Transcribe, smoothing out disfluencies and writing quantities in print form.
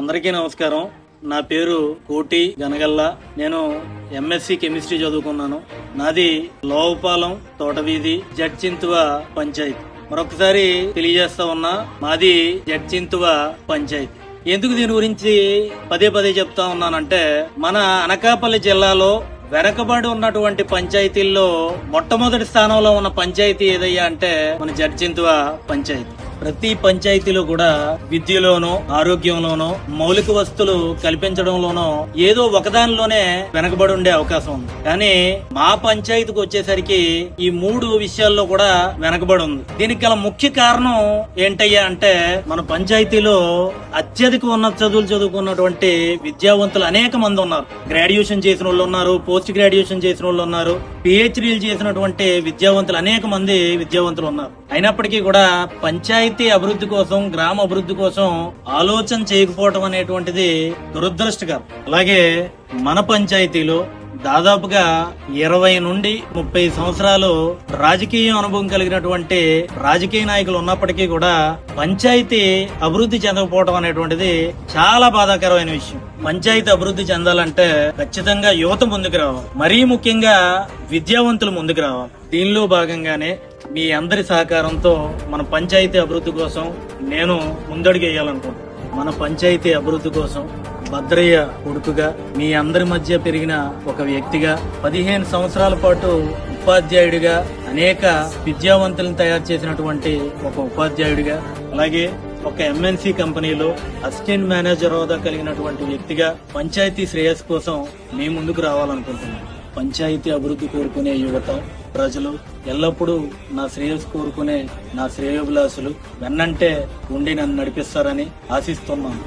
అందరికీ నమస్కారం. నా పేరు కోటి గనగల్ల. నేను ఎంఎస్సి కెమిస్ట్రీ చదువుకున్నాను. నాది లోవపాలెం తోటవీధి జడ్చింతువ పంచాయతీ. మరొకసారి తెలియజేస్తా ఉన్నా, మాది జడ్చింతువ పంచాయతీ. ఎందుకు దీని గురించి పదే పదే చెప్తా ఉన్నానంటే, మన అనకాపల్లి జిల్లాలో వెనకబడి ఉన్నటువంటి పంచాయతీల్లో మొట్టమొదటి స్థానంలో ఉన్న పంచాయతీ ఏదయ్యా అంటే మన జడ్చింతువ పంచాయతీ. ప్రతి పంచాయతీలో కూడా విద్యలోనో ఆరోగ్యంలోనో మౌలిక వస్తువులు కల్పించడంలోనో ఏదో ఒకదానిలోనే వెనకబడి ఉండే అవకాశం ఉంది. కానీ మా పంచాయతీకి వచ్చేసరికి ఈ 3 విషయాల్లో కూడా వెనకబడి ఉంది. దీనికి గల ముఖ్య కారణం ఏంటయ్యా అంటే, మన పంచాయతీలో అత్యధిక ఉన్నత చదువులు చదువుకున్నటువంటి విద్యావంతులు అనేక మంది ఉన్నారు. గ్రాడ్యుయేషన్ చేసిన వాళ్ళు ఉన్నారు, పోస్ట్ గ్రాడ్యుయేషన్ చేసిన వాళ్ళు ఉన్నారు, పిహెచ్డీలు చేసినటువంటి విద్యావంతులు అనేక మంది విద్యావంతులు ఉన్నారు. అయినప్పటికీ కూడా పంచాయతీ అభివృద్ధి కోసం, గ్రామ అభివృద్ధి కోసం ఆలోచన చేయకపోవడం అనేటువంటిది దురదృష్టకరం. అలాగే మన పంచాయతీలో దాదాపుగా 20 నుండి 30 సంవత్సరాలు రాజకీయ అనుభవం కలిగినటువంటి రాజకీయ నాయకులు ఉన్నప్పటికీ కూడా పంచాయతీ అభివృద్ధి చెందకపోవడం అనేటువంటిది చాలా బాధాకరమైన విషయం. పంచాయతీ అభివృద్ధి చెందాలంటే ఖచ్చితంగా యువత ముందుకు రావాలి, మరీ ముఖ్యంగా విద్యావంతులు ముందుకు రావాలి. దీనిలో భాగంగానే మీ అందరి సహకారంతో మన పంచాయతీ అభివృద్ధి కోసం నేను ముందడుగు వేయాలనుకుంటున్నాను. మన పంచాయతీ అభివృద్ధి కోసం భద్రయ్య కొడుకుగా, మీ అందరి మధ్య పెరిగిన ఒక వ్యక్తిగా, 15 సంవత్సరాల పాటు ఉపాధ్యాయుడిగా, అనేక విద్యావంతులను తయారు చేసినటువంటి ఒక ఉపాధ్యాయుడిగా, అలాగే ఒక ఎంఎన్సి కంపెనీలో అసిస్టెంట్ మేనేజర్ హోదా కలిగినటువంటి వ్యక్తిగా పంచాయతీ శ్రేయస్సు కోసం మీ ముందుకు రావాలనుకుంటున్నాను. పంచాయతీ అభివృద్ధి కోరుకునే యువత, ప్రజలు ఎల్లప్పుడూ నా శ్రేయస్సు కోరుకునే నా శ్రేయోభిలాసులు వెన్నంటే ఉండి నన్ను నడిపిస్తారని ఆశిస్తున్నాను.